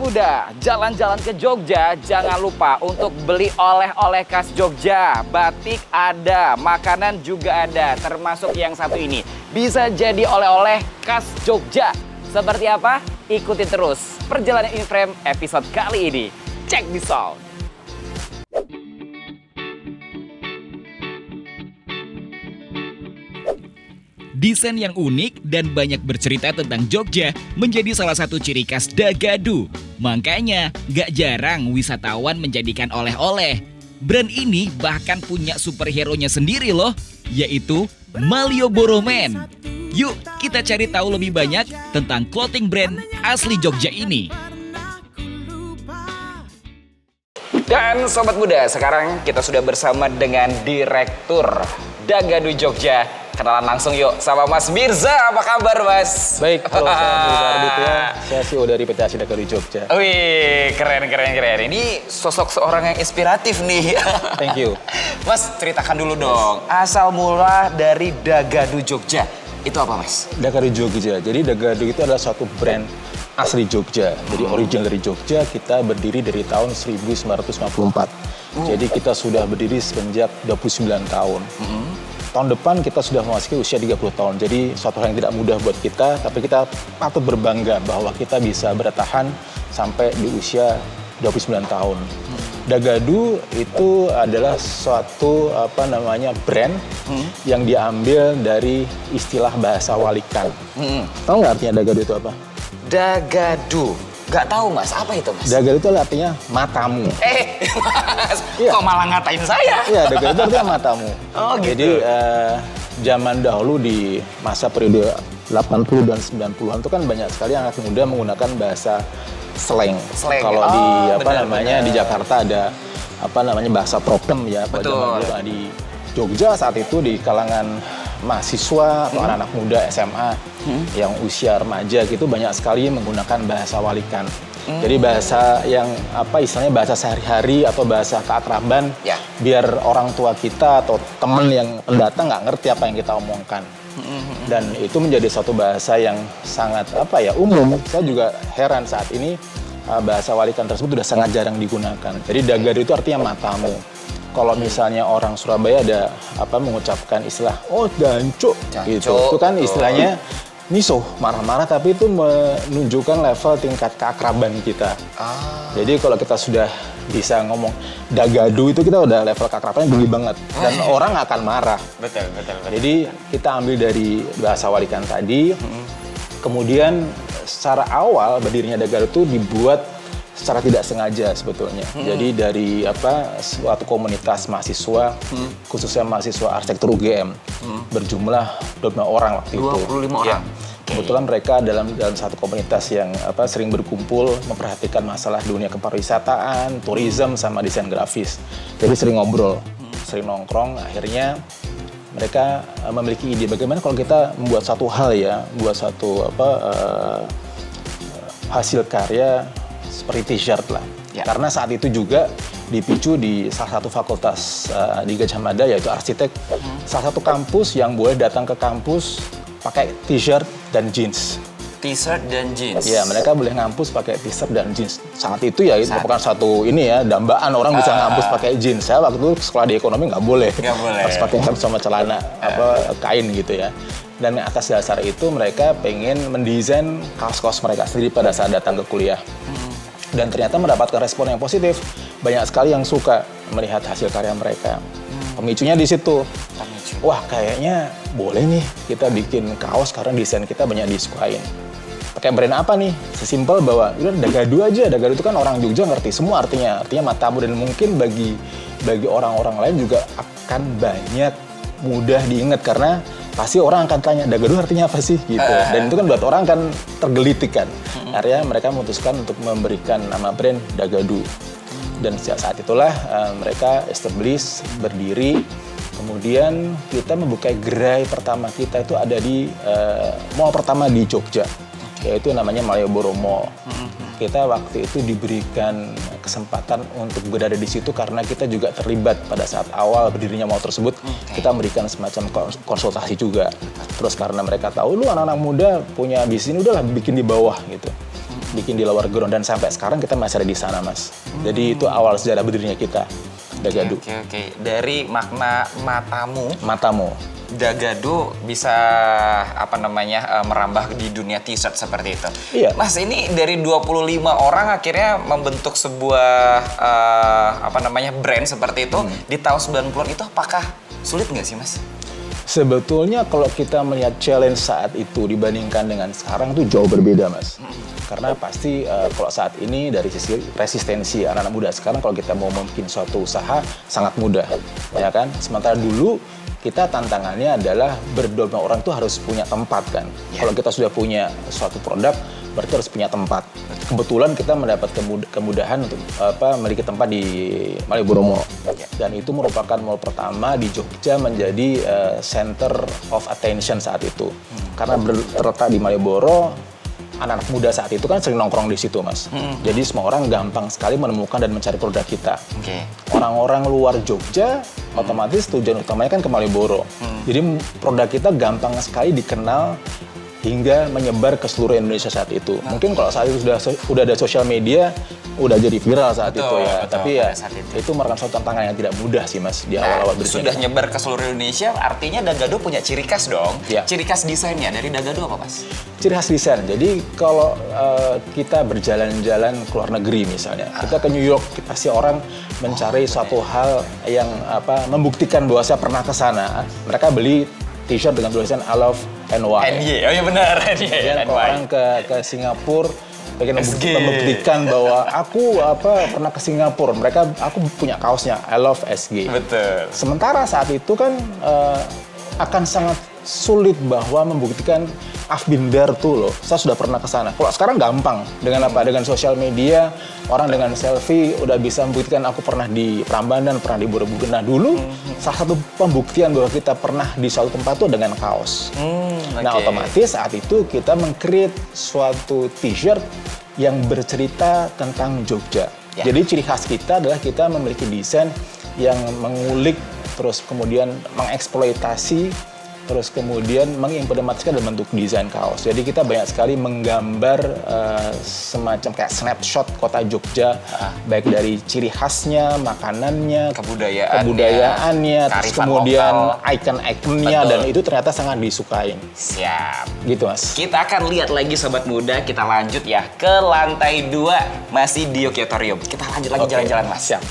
Muda, jalan-jalan ke Jogja, jangan lupa untuk beli oleh-oleh khas Jogja. Batik ada, makanan juga ada, termasuk yang satu ini. Bisa jadi oleh-oleh khas Jogja. Seperti apa? Ikuti terus perjalanan Inframe episode kali ini. Check this out! Desain yang unik dan banyak bercerita tentang Jogja menjadi salah satu ciri khas Dagadu. Makanya, gak jarang wisatawan menjadikan oleh-oleh. Brand ini bahkan punya superhero-nya sendiri loh, yaitu Malioboro Man. Yuk, kita cari tahu lebih banyak tentang clothing brand asli Jogja ini. Dan Sobat Muda, sekarang kita sudah bersama dengan Direktur Dagadu Jogja. Kenalan langsung yuk sama Mas Mirza, apa kabar Mas? Baik, kalau saya Mirza Arditya, saya CEO dari PT Asi Dagadu Jogja. Wih, keren. Ini sosok seorang yang inspiratif nih. Thank you. Mas, ceritakan dulu dong, asal mula dari Dagadu Jogja, itu apa Mas? Dagadu Jogja, jadi Dagadu itu adalah suatu brand asli Jogja. Jadi original dari Jogja, kita berdiri dari tahun 1954. Jadi kita sudah berdiri semenjak 29 tahun. Tahun depan kita sudah memasuki usia 30 tahun. Jadi suatu hal yang tidak mudah buat kita, tapi kita patut berbangga bahwa kita bisa bertahan sampai di usia 29 tahun. Dagadu itu adalah suatu brand yang diambil dari istilah bahasa Walikan. Tahu nggak artinya Dagadu itu apa? Dagadu. Gak tahu Mas, apa itu Mas? Dagadu itu artinya matamu. Mas, iya. Kok malah ngatain saya? Iya, Dagadu itu artinya matamu. Oh gitu. Jadi zaman dahulu di masa periode 80 dan 90-an itu kan banyak sekali anak muda menggunakan bahasa slang. Kalau di di Jakarta ada bahasa prokem ya. Betul. Di Jogja saat itu di kalangan mahasiswa atau anak-anak muda SMA yang usia remaja gitu banyak sekali menggunakan bahasa Walikan. Jadi bahasa yang istilahnya bahasa sehari-hari atau bahasa keakraban, biar orang tua kita atau teman yang pendatang nggak ngerti apa yang kita omongkan. Dan itu menjadi satu bahasa yang sangat umum. Saya juga heran saat ini bahasa Walikan tersebut sudah sangat jarang digunakan. Jadi Dagadu itu artinya matamu. Kalau misalnya orang Surabaya ada mengucapkan istilah danco gitu. Itu kan istilahnya misuh, marah-marah, tapi itu menunjukkan level tingkat keakraban kita. Jadi kalau kita sudah bisa ngomong Dagadu itu kita udah level keakrabannya tinggi banget dan orang akan marah. Betul. Jadi kita ambil dari bahasa Walikan tadi. Kemudian secara awal berdirinya Dagadu itu dibuat secara tidak sengaja sebetulnya. Jadi dari suatu komunitas mahasiswa, khususnya mahasiswa arsitektur UGM, berjumlah 25 orang waktu itu. 25 orang. Kebetulan mereka dalam satu komunitas yang sering berkumpul memperhatikan masalah dunia kepariwisataan, tourism sama desain grafis. Jadi sering ngobrol, sering nongkrong. Akhirnya mereka memiliki ide bagaimana kalau kita membuat satu hal buat satu hasil karya seperti t-shirt lah. Karena saat itu juga dipicu di salah satu fakultas di Gajah Mada yaitu arsitek. Salah satu kampus yang boleh datang ke kampus pakai t-shirt dan jeans. T-shirt dan jeans? Ya, mereka boleh ngampus pakai t-shirt dan jeans. Saat itu itu bukan satu dambaan orang bisa ngampus pakai jeans. Saya waktu itu sekolah di ekonomi nggak boleh. Harus pakai sama celana kain gitu ya. Dan atas dasar itu mereka pengen mendesain kaos-kaos mereka sendiri pada saat datang ke kuliah. Dan ternyata mendapatkan respon yang positif. Banyak sekali yang suka melihat hasil karya mereka. Pemicunya di situ. Wah, kayaknya boleh nih kita bikin kaos karena desain kita banyak disukain. Pakai brand apa nih? Sesimpel bahwa udah Dagadu aja. Dagadu itu kan orang Jogja ngerti semua artinya matamu, dan mungkin bagi orang-orang lain juga akan banyak mudah diingat karena pasti orang akan tanya Dagadu artinya apa sih gitu. Dan itu kan buat orang kan tergelitik kan. Akhirnya mereka memutuskan untuk memberikan nama brand Dagadu. Dan sejak saat itulah mereka establish, berdiri. Kemudian kita membuka gerai pertama kita itu ada di mall pertama di Jogja, yaitu namanya Malioboro Mall. Kita waktu itu diberikan kesempatan untuk berada di situ karena kita juga terlibat pada saat awal berdirinya mall tersebut. Kita memberikan semacam konsultasi juga. Terus karena mereka tahu lu anak-anak muda punya bisnis, udahlah bikin di bawah gitu. bikin di Lower Ground, dan sampai sekarang kita masih ada di sana, Mas. Jadi itu awal sejarah berdirinya kita, Dagadu. Oke. Dari makna Matamu. Dagadu bisa merambah di dunia t-shirt seperti itu. Iya. Mas, ini dari 25 orang akhirnya membentuk sebuah brand seperti itu di tahun 90-an itu, apakah sulit nggak sih, Mas? Sebetulnya kalau kita melihat challenge saat itu dibandingkan dengan sekarang tuh jauh berbeda, Mas. Karena pasti kalau saat ini dari sisi resistensi anak-anak muda sekarang, kalau kita mau memimpin suatu usaha sangat mudah, ya kan? Sementara dulu kita tantangannya adalah berdua orang tuh harus punya tempat kan. Kalau kita sudah punya suatu produk, berarti harus punya tempat. Kebetulan kita mendapat kemudahan untuk memiliki tempat di Malioboro Mall. Dan itu merupakan mall pertama di Jogja menjadi center of attention saat itu. Karena terletak di Malioboro, anak-anak muda saat itu kan sering nongkrong di situ, Mas. Jadi semua orang gampang sekali menemukan dan mencari produk kita. Orang-orang luar Jogja otomatis tujuan utamanya kan ke Malioboro. Jadi produk kita gampang sekali dikenal hingga menyebar ke seluruh Indonesia saat itu. Mungkin kalau saat itu sudah ada sosial media, udah jadi viral saat itu ya. Tapi ya itu merupakan suatu tantangan yang tidak mudah sih, Mas, di awal-awal berdiri. Sudah nyebar ke seluruh Indonesia, artinya Dagadu punya ciri khas dong. Ya. Ciri khas desainnya dari Dagadu apa, Mas? Ciri khas desain. Jadi kalau kita berjalan-jalan ke luar negeri misalnya, kita ke New York, pasti orang mencari suatu hal yang membuktikan bahwa saya pernah ke sana. Mereka beli t-shirt dengan tulisan I love NY. Oh iya benar. Kemudian kalau orang ke Singapura, pengen membuktikan bahwa aku pernah ke Singapura. Aku punya kaosnya I love SG. Betul. Sementara saat itu kan akan sangat sulit bahwa membuktikan I've been there tuh loh, saya sudah pernah ke sana. Kalau sekarang gampang dengan dengan sosial media, orang dengan selfie udah bisa membuktikan aku pernah di Prambanan, pernah di Borobudur. Nah dulu salah satu pembuktian bahwa kita pernah di suatu tempat tuh dengan kaos. Nah otomatis saat itu kita meng-create suatu t-shirt yang bercerita tentang Jogja. Jadi ciri khas kita adalah kita memiliki desain yang mengulik, terus kemudian mengeksploitasi, terus kemudian mengimplementasikan dalam bentuk desain kaos. Jadi kita banyak sekali menggambar semacam kayak snapshot kota Jogja, baik dari ciri khasnya, makanannya, kebudayaannya, terus kemudian ikon-ikonnya, dan itu ternyata sangat disukain. Siap. Gitu, Mas. Kita akan lihat lagi Sobat Muda, kita lanjut ya ke lantai 2, masih di Yogyatorium. Kita lanjut lagi jalan-jalan, Mas. Siap.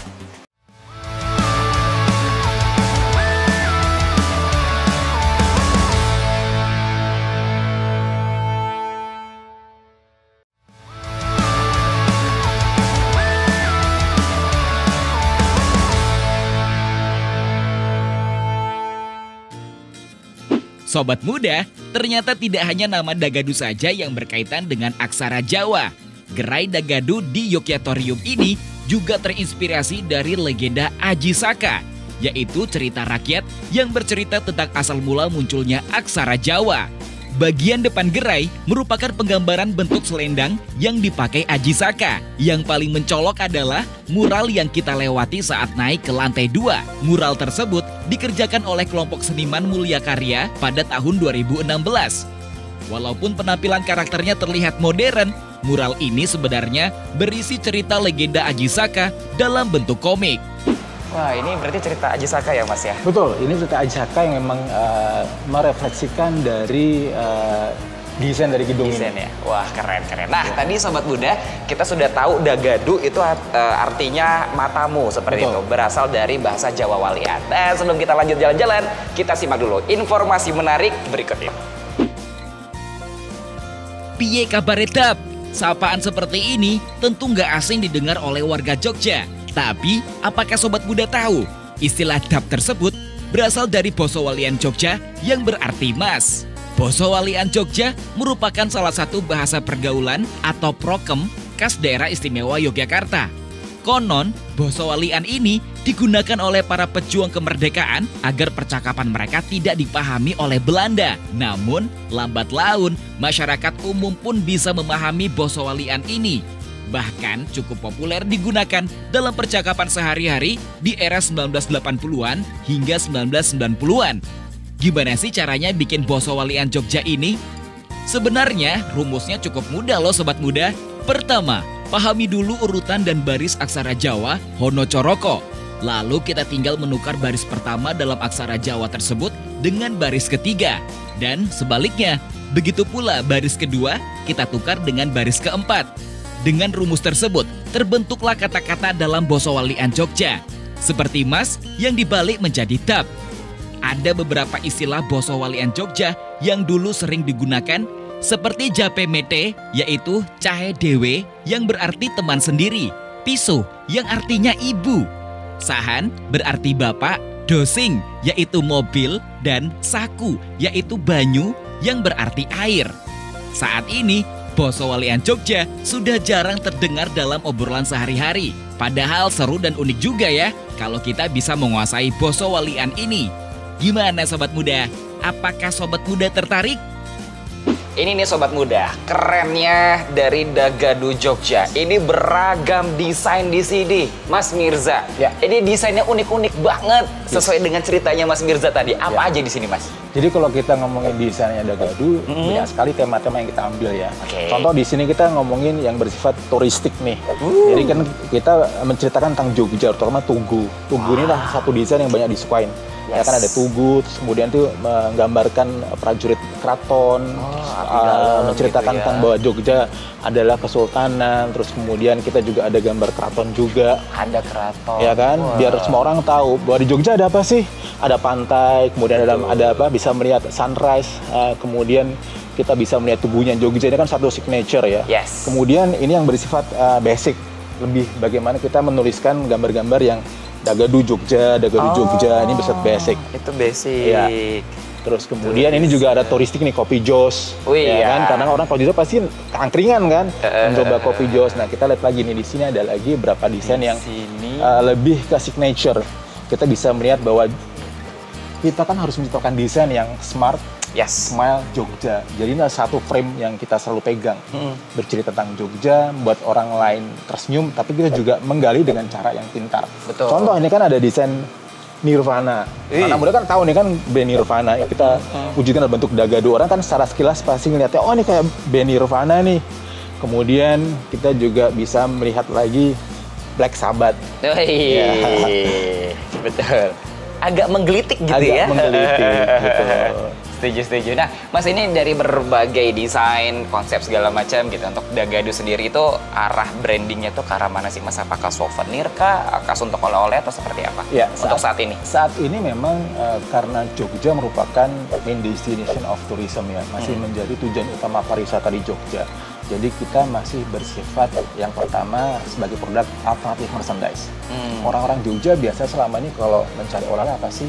Sobat Muda, ternyata tidak hanya nama Dagadu saja yang berkaitan dengan aksara Jawa. Gerai Dagadu di Yogyatorium ini juga terinspirasi dari legenda Aji Saka, yaitu cerita rakyat yang bercerita tentang asal mula munculnya aksara Jawa. Bagian depan gerai merupakan penggambaran bentuk selendang yang dipakai Aji Saka. Yang paling mencolok adalah mural yang kita lewati saat naik ke lantai 2. Mural tersebut dikerjakan oleh kelompok seniman Mulia Karya pada tahun 2016. Walaupun penampilan karakternya terlihat modern, mural ini sebenarnya berisi cerita legenda Aji Saka dalam bentuk komik. Wah, ini berarti cerita Aji Saka ya, Mas ya? Betul, ini cerita Aji Saka yang memang merefleksikan dari desain dari gedung ini. Ya? Wah, keren. Nah, tadi Sobat Muda, kita sudah tahu Dagadu itu artinya matamu, seperti itu. Berasal dari bahasa Jawa Walian. Dan sebelum kita lanjut jalan-jalan, kita simak dulu informasi menarik berikut ini. Piye kabar Dap? Sapaan seperti ini tentu nggak asing didengar oleh warga Jogja. Tapi, apakah Sobat Muda tahu istilah Dap tersebut berasal dari Basa Walian Jogja yang berarti mas? Basa Walian Jogja merupakan salah satu bahasa pergaulan atau prokem khas daerah istimewa Yogyakarta. Konon, Basa Walian ini digunakan oleh para pejuang kemerdekaan agar percakapan mereka tidak dipahami oleh Belanda. Namun, lambat laun, masyarakat umum pun bisa memahami Basa Walian ini. Bahkan cukup populer digunakan dalam percakapan sehari-hari di era 1980-an hingga 1990-an. Gimana sih caranya bikin Basa Walian Jogja ini? Sebenarnya rumusnya cukup mudah loh Sobat Muda. Pertama, pahami dulu urutan dan baris aksara Jawa Hono Coroko. Lalu kita tinggal menukar baris pertama dalam aksara Jawa tersebut dengan baris ketiga. Dan sebaliknya, begitu pula baris kedua kita tukar dengan baris keempat. Dengan rumus tersebut, terbentuklah kata-kata dalam Basa Walian Jogja. Seperti mas yang dibalik menjadi dap. Ada beberapa istilah Basa Walian Jogja yang dulu sering digunakan seperti jape mete, yaitu cahe dewe yang berarti teman sendiri. Piso yang artinya ibu. Sahan berarti bapak, dosing yaitu mobil, dan saku yaitu banyu yang berarti air. Saat ini, Basa Walian Jogja sudah jarang terdengar dalam obrolan sehari-hari. Padahal seru dan unik juga ya kalau kita bisa menguasai Basa Walian ini. Gimana sobat muda? Apakah sobat muda tertarik? Ini nih sobat muda, kerennya dari Dagadu Jogja. Ini beragam desain di sini, Mas Mirza. Ya. Ini desainnya unik-unik banget, sesuai dengan ceritanya Mas Mirza tadi. Apa aja di sini, Mas? Jadi kalau kita ngomongin desainnya Dagadu, banyak sekali tema-tema yang kita ambil ya. Oke. Contoh di sini kita ngomongin yang bersifat turistik nih. Jadi kan kita menceritakan tentang Jogja, terutama Tugu. Tugu ini lah satu desain yang banyak disukain. Ya kan ada Tugu, terus kemudian tuh menggambarkan prajurit keraton, menceritakan gitu ya. tentang bahwa Jogja adalah kesultanan, terus kemudian kita juga ada gambar keraton juga. Ada keraton. Ya kan, biar semua orang tahu bahwa di Jogja ada apa sih? Ada pantai, kemudian ada apa? Bisa melihat sunrise, kemudian kita bisa melihat tubuhnya Jogja ini kan satu signature ya. Yes. Kemudian ini yang bersifat basic, lebih bagaimana kita menuliskan gambar-gambar yang Dagadu Jogja, Jogja, ini bersifat basic. Itu basic. Ya. Terus kemudian ini juga ada turistik nih, kopi jos, Wih, ya ya. kan? Karena orang kalau Jogja pasti angkringan kan, mencoba kopi jos. Nah kita lihat lagi nih di sini ada lagi beberapa desain yang Sini. lebih ke signature. Kita bisa melihat bahwa kita kan harus menciptakan desain yang smart, Yes. smile Jogja. Jadi ini satu frame yang kita selalu pegang, bercerita tentang Jogja, membuat orang lain tersenyum, tapi kita juga menggali dengan cara yang pintar. Betul. Contoh ini kan ada desain Nirvana. Anak muda kan tahu nih kan band Nirvana. Kita wujudkan dalam bentuk Dagadu. Orang kan secara sekilas pasti ngeliatnya, oh ini kayak band Nirvana nih. Kemudian kita juga bisa melihat lagi Black Sabbath. Wih, betul. Agak menggelitik gitu ya. Agak menggelitik, betul. Setuju. Nah, Mas ini dari berbagai desain, konsep segala macam gitu. Untuk Dagadu sendiri itu arah brandingnya tuh ke arah mana sih Mas? Apakah souvenir kah? Khas untuk oleh-oleh atau seperti apa? Ya, untuk saat ini. Saat ini memang karena Jogja merupakan main destination of tourism ya, masih menjadi tujuan utama pariwisata di Jogja. Jadi kita masih bersifat yang pertama sebagai produk alternatif merchandise. Orang-orang Jogja biasa selama ini kalau mencari oleh-oleh apa sih?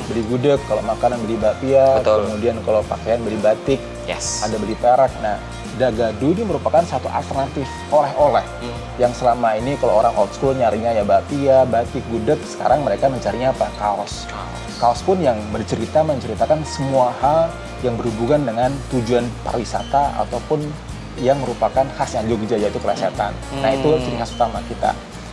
Beli gudeg, kalau makanan beli bakpia, Betul. kemudian kalau pakaian beli batik, Yes. ada beli perak. Nah, Dagadu ini merupakan satu alternatif oleh-oleh yang selama ini kalau orang old school nyarinya ya bakpia, batik, gudeg, sekarang mereka mencarinya apa? Kaos. Kaos pun yang menceritakan semua hal yang berhubungan dengan tujuan pariwisata ataupun yang merupakan khasnya Jogja, yaitu plesetan. Nah, itu ciri khas utama kita.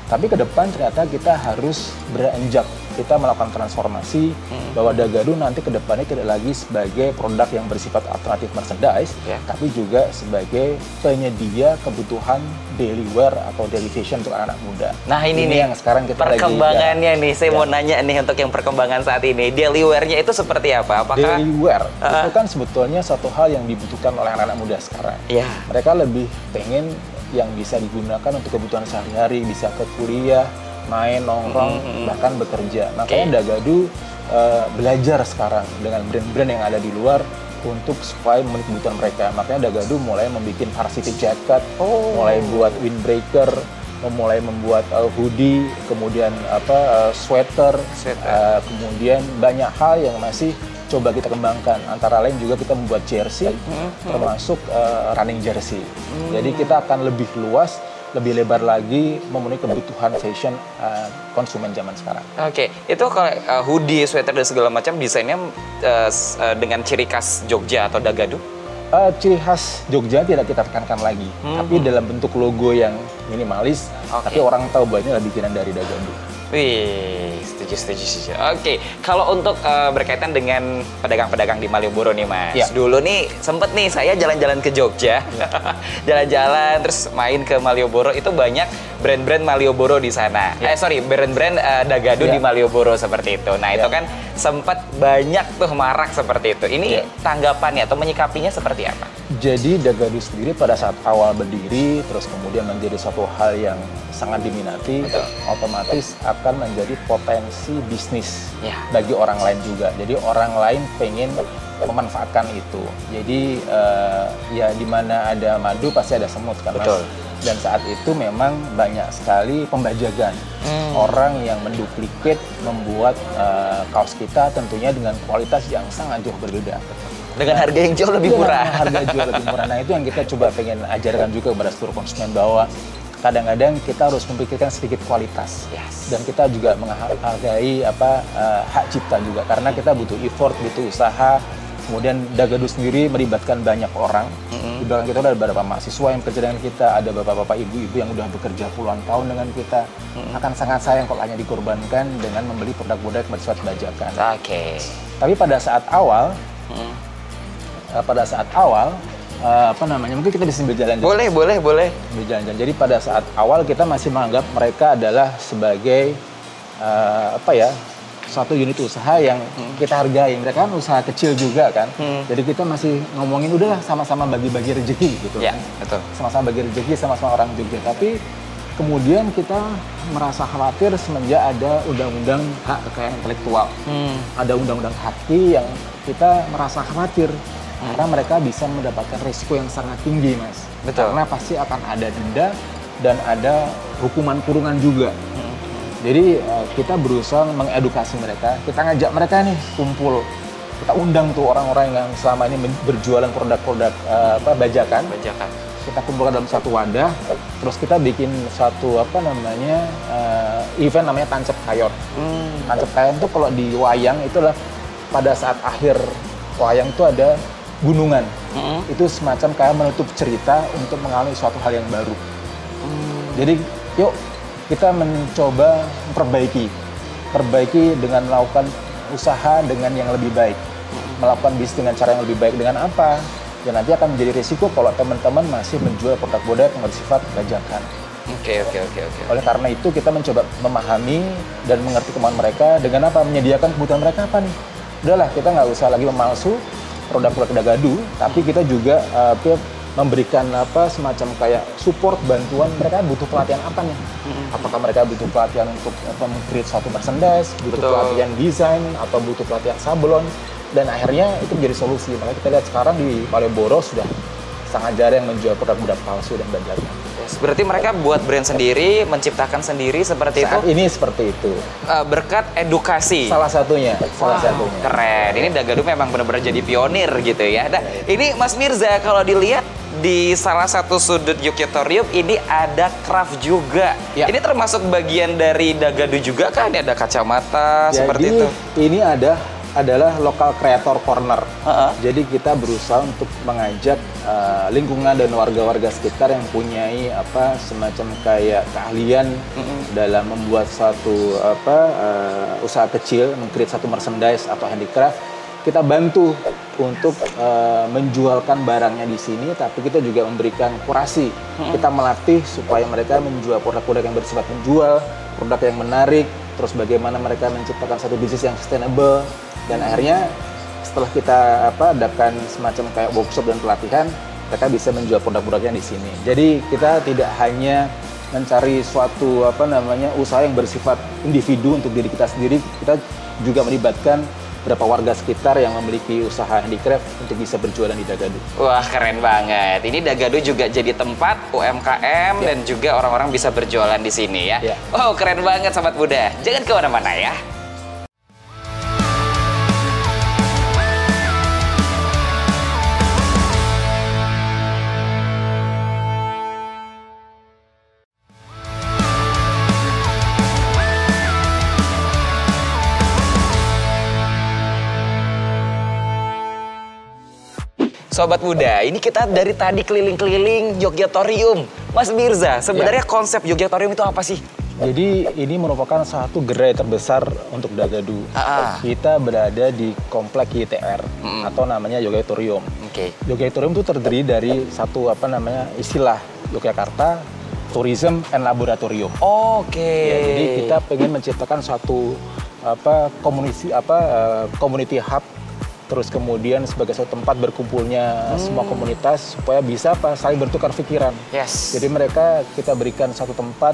Tapi ke depan ternyata kita harus beranjak, kita melakukan transformasi bahwa Dagadu nanti ke depannya tidak lagi sebagai produk yang bersifat alternatif merchandise, tapi juga sebagai penyedia kebutuhan daily wear atau daily fashion untuk anak muda. Nah ini nih yang sekarang kita perkembangannya lagi, nih, saya mau nanya nih untuk yang perkembangan saat ini. Daily wear-nya itu seperti apa? Apakah daily wear itu kan sebetulnya suatu hal yang dibutuhkan oleh anak-anak muda sekarang. Iya. Mereka lebih pengen yang bisa digunakan untuk kebutuhan sehari-hari, bisa ke kuliah, main, nongkrong, bahkan bekerja. Makanya Dagadu belajar sekarang dengan brand-brand yang ada di luar untuk supaya memenuhi kebutuhan mereka. Makanya Dagadu mulai membuat varsity jacket, mulai buat windbreaker, mulai membuat hoodie, kemudian sweater, kemudian banyak hal yang masih coba kita kembangkan. Antara lain juga kita membuat jersey, termasuk running jersey. Jadi kita akan lebih luas, lebih lebar lagi memenuhi kebutuhan fashion konsumen zaman sekarang. Oke, itu kalau hoodie, sweater dan segala macam desainnya dengan ciri khas Jogja atau Dagadu? Ciri khas Jogja tidak kita tekankan lagi, tapi dalam bentuk logo yang minimalis, Tapi orang tahu bahwa ini adalah bikinan dari Dagadu. Wih, setuju. Oke, kalau untuk berkaitan dengan pedagang-pedagang di Malioboro nih Mas. Ya. Dulu nih sempet nih saya jalan-jalan ke Jogja, jalan-jalan terus main ke Malioboro, itu banyak brand-brand Malioboro di sana. Brand-brand Dagadu di Malioboro seperti itu. Nah itu kan sempat banyak tuh marak seperti itu. Ini tanggapannya atau menyikapinya seperti apa? Jadi Dagadu sendiri pada saat awal berdiri, terus kemudian menjadi suatu hal yang sangat diminati, otomatis akan menjadi potensi bisnis bagi orang lain juga. Jadi orang lain pengen memanfaatkan itu. Jadi ya di mana ada madu pasti ada semut kan, Mas. Dan saat itu memang banyak sekali pembajakan. Orang yang menduplikat, membuat kaos kita tentunya dengan kualitas yang sangat jauh berbeda. Dengan harga yang jauh lebih murah. Harga jauh lebih murah. Nah itu yang kita coba pengen ajarkan juga kepada seluruh konsumen bahwa kadang-kadang kita harus memikirkan sedikit kualitas. Dan kita juga menghargai hak cipta juga. Karena kita butuh effort, butuh usaha. Kemudian Dagadu sendiri melibatkan banyak orang. Di belakang kita ada beberapa mahasiswa yang bekerja dengan kita, ada bapak-bapak, ibu-ibu yang udah bekerja puluhan tahun dengan kita. Akan sangat sayang kalau hanya dikorbankan dengan membeli produk-produk yang bersifat bajakan. Tapi pada saat awal, mungkin kita bisa berjalan-jalan. Boleh. Berjalan-jalan. Jadi pada saat awal kita masih menganggap mereka adalah sebagai suatu unit usaha yang kita hargai. Mereka kan usaha kecil juga kan. Jadi kita masih ngomongin udahlah sama-sama bagi-bagi rezeki gitu kan. Betul. Sama-sama bagi rezeki, sama-sama orang Jogja. Tapi kemudian kita merasa khawatir semenjak ada undang-undang hak kekayaan intelektual. Ada undang-undang HAKI yang kita merasa khawatir. Karena mereka bisa mendapatkan risiko yang sangat tinggi, Mas. Betul. Karena pasti akan ada denda dan ada hukuman kurungan juga. Jadi kita berusaha mengedukasi mereka, kita ngajak mereka nih kumpul. Kita undang tuh orang-orang yang selama ini berjualan produk-produk bajakan. Kita kumpulkan dalam satu wadah, terus kita bikin satu event namanya Tancep Kayor. Tancep Kayor itu kalau di wayang itu adalah pada saat akhir wayang itu ada gunungan. Itu semacam kayak menutup cerita untuk mengalami suatu hal yang baru. Jadi yuk kita mencoba perbaiki dengan melakukan usaha dengan yang lebih baik, melakukan bisnis dengan cara yang lebih baik. Dengan apa? Ya nanti akan menjadi risiko kalau teman-teman masih menjual produk-produk yang bersifat bajakan. Oke. Oleh karena itu kita mencoba memahami dan mengerti kemauan mereka dengan apa? Menyediakan kebutuhan mereka apa nih? Udahlah, kita nggak usah lagi memalsu produk-produk Dagadu, tapi kita juga memberikan semacam kayak support, bantuan. Mereka butuh pelatihan apa nih? Apakah mereka butuh pelatihan untuk meng-create suatu merchandise, butuh pelatihan desain, atau butuh pelatihan sablon, dan akhirnya itu menjadi solusi. Makanya kita lihat sekarang di Malioboro sudah sangat jarang menjual produk-produk palsu dan bajakan. Berarti mereka buat brand sendiri, menciptakan sendiri seperti Saat itu? ini seperti itu. Berkat edukasi? Salah satunya. Keren. Ini Dagadu memang benar-benar jadi pionir gitu ya. Nah, ini Mas Mirza kalau dilihat di salah satu sudut Yogyatorium ini ada craft juga. Ini termasuk bagian dari Dagadu juga kan? Ini ada kacamata seperti itu. Ini adalah local creator corner. Jadi kita berusaha untuk mengajak lingkungan dan warga-warga sekitar yang punyai semacam kayak keahlian dalam membuat satu usaha kecil, meng-create satu merchandise atau handicraft. Kita bantu untuk menjualkan barangnya di sini, tapi kita juga memberikan kurasi. Kita melatih supaya mereka menjual produk-produk yang bersifat menjual, produk yang menarik, terus bagaimana mereka menciptakan satu bisnis yang sustainable. Dan akhirnya setelah kita adakan semacam kayak workshop dan pelatihan, mereka bisa menjual produk-produknya di sini. Jadi kita tidak hanya mencari suatu usaha yang bersifat individu untuk diri kita sendiri, kita juga melibatkan beberapa warga sekitar yang memiliki usaha handicraft untuk bisa berjualan di Dagadu. Wah, keren banget. Ini Dagadu juga jadi tempat UMKM dan juga orang-orang bisa berjualan di sini ya. Oh, keren banget Sobat Muda. Jangan kemana-mana ya. Sobat Muda, ini kita dari tadi keliling-keliling Yogyatorium. Mas Mirza, sebenarnya konsep Yogyatorium itu apa sih? Jadi ini merupakan satu gerai terbesar untuk Dagadu. Kita berada di komplek YTR atau namanya Yogyatorium. Yogyatorium itu terdiri dari satu istilah Yogyakarta Tourism and Laboratorium. Ya, jadi kita pengen menciptakan suatu community hub, terus kemudian sebagai suatu tempat berkumpulnya semua komunitas supaya bisa saling bertukar pikiran. Jadi mereka kita berikan satu tempat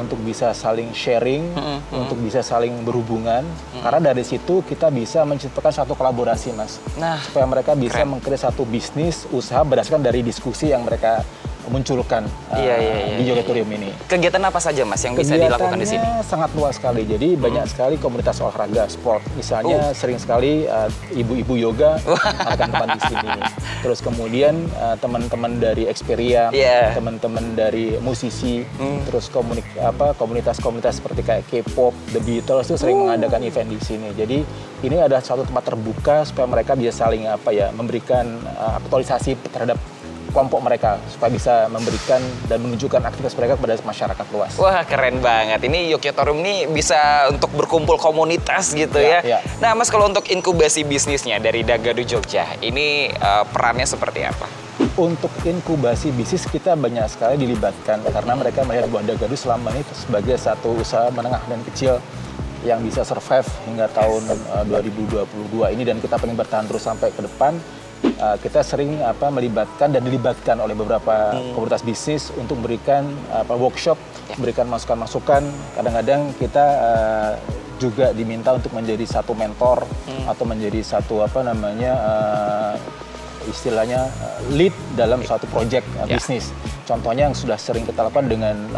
untuk bisa saling sharing, untuk bisa saling berhubungan, karena dari situ kita bisa menciptakan satu kolaborasi, Mas. Supaya mereka bisa mengkreasi satu bisnis, usaha berdasarkan dari diskusi yang mereka munculkan di Yogyatorium ini. Kegiatan apa saja, Mas, yang bisa dilakukan di sini? Sangat luas sekali. Jadi banyak sekali komunitas olahraga, sport. Misalnya sering sekali ibu-ibu yoga melakukan tempat di sini. Terus kemudian teman-teman dari Xperia, teman-teman dari musisi, terus komunitas-komunitas seperti kayak K-pop, The Beatles itu sering mengadakan event di sini. Jadi ini adalah suatu tempat terbuka supaya mereka bisa saling memberikan aktualisasi terhadap kelompok mereka supaya bisa memberikan dan menunjukkan aktivitas mereka kepada masyarakat luas. Wah, keren banget. Ini Yogyatorium ini bisa untuk berkumpul komunitas gitu ya. Nah, Mas, kalau untuk inkubasi bisnisnya dari Dagadu Jogja, ini perannya seperti apa? Untuk inkubasi bisnis kita banyak sekali dilibatkan karena mereka melihat bahwa Dagadu selama ini sebagai satu usaha menengah dan kecil yang bisa survive hingga tahun 2022 ini, dan kita pengen bertahan terus sampai ke depan. Kita sering melibatkan dan dilibatkan oleh beberapa komunitas bisnis untuk memberikan workshop, memberikan masukan-masukan. Kadang-kadang kita juga diminta untuk menjadi satu mentor atau menjadi satu istilahnya lead dalam suatu project bisnis. Contohnya yang sudah sering kita lakukan dengan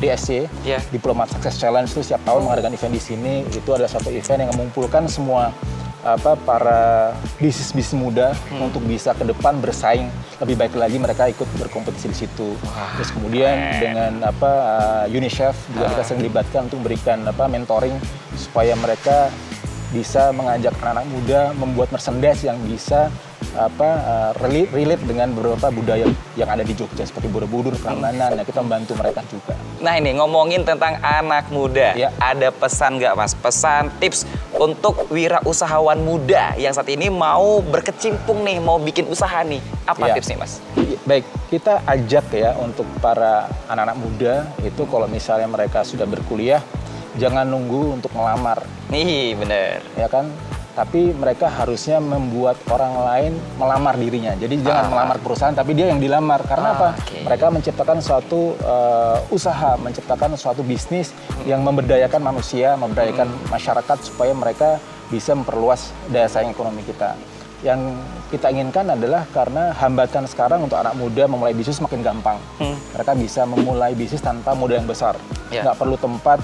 DSC, Diplomat Success Challenge, itu setiap tahun mengadakan event di sini. Itu adalah satu event yang mengumpulkan semua para bisnis muda untuk bisa ke depan bersaing lebih baik lagi, mereka ikut berkompetisi di situ. Terus kemudian dengan UNICEF juga kita sering dilibatkan untuk memberikan mentoring supaya mereka bisa mengajak anak-anak muda membuat merchandise yang bisa relate dengan beberapa budaya yang ada di Jogja seperti Borobudur, Prambanan. Nah, kita membantu mereka juga. Nah, ini ngomongin tentang anak muda, ada pesan nggak, Mas? Pesan tips untuk wirausahawan muda yang saat ini mau berkecimpung nih, mau bikin usaha nih. Apa tipsnya, Mas? Baik, kita ajak ya untuk para anak-anak muda itu kalau misalnya mereka sudah berkuliah, jangan nunggu untuk melamar. Nih, bener. Ya kan? Tapi mereka harusnya membuat orang lain melamar dirinya. Jadi jangan melamar perusahaan, tapi dia yang dilamar. Karena apa? Mereka menciptakan suatu usaha, menciptakan suatu bisnis yang memberdayakan manusia, memberdayakan masyarakat supaya mereka bisa memperluas daya saing ekonomi kita. Yang kita inginkan adalah karena hambatan sekarang untuk anak muda memulai bisnis makin gampang. Mereka bisa memulai bisnis tanpa modal yang besar. Nggak perlu tempat,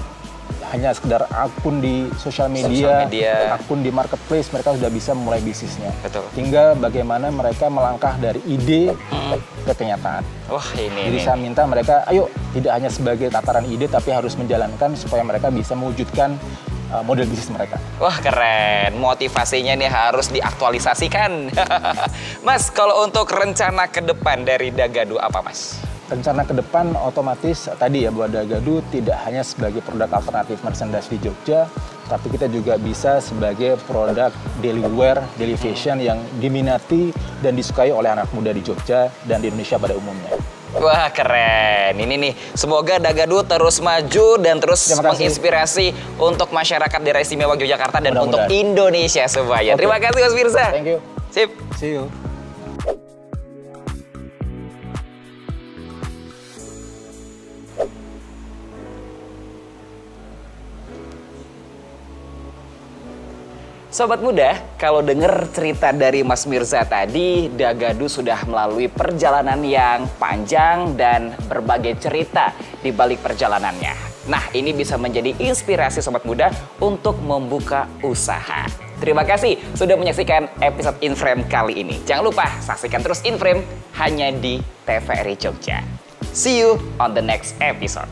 hanya sekedar akun di sosial media, akun di marketplace, mereka sudah bisa memulai bisnisnya. Tinggal bagaimana mereka melangkah dari ide ke kenyataan. Jadi saya minta mereka, ayo tidak hanya sebagai tataran ide, tapi harus menjalankan supaya mereka bisa mewujudkan model bisnis mereka. Wah, keren. Motivasinya nih harus diaktualisasikan. Mas, kalau untuk rencana ke depan dari Dagadu apa, Mas? Rencana ke depan otomatis tadi ya, bahwa Dagadu tidak hanya sebagai produk alternatif merchandise di Jogja, tapi kita juga bisa sebagai produk daily wear, daily fashion yang diminati dan disukai oleh anak muda di Jogja dan di Indonesia pada umumnya. Wah, keren. Ini nih, semoga Dagadu terus maju dan terus menginspirasi untuk masyarakat daerah istimewa Yogyakarta dan untuk Indonesia semuanya. Terima kasih, Mas Mirza. Thank you. Sip. See you. Sobat muda, kalau dengar cerita dari Mas Mirza tadi, Dagadu sudah melalui perjalanan yang panjang dan berbagai cerita di balik perjalanannya. Nah, ini bisa menjadi inspirasi sobat muda untuk membuka usaha. Terima kasih sudah menyaksikan episode InFrame kali ini. Jangan lupa saksikan terus InFrame hanya di TVRI Jogja. See you on the next episode.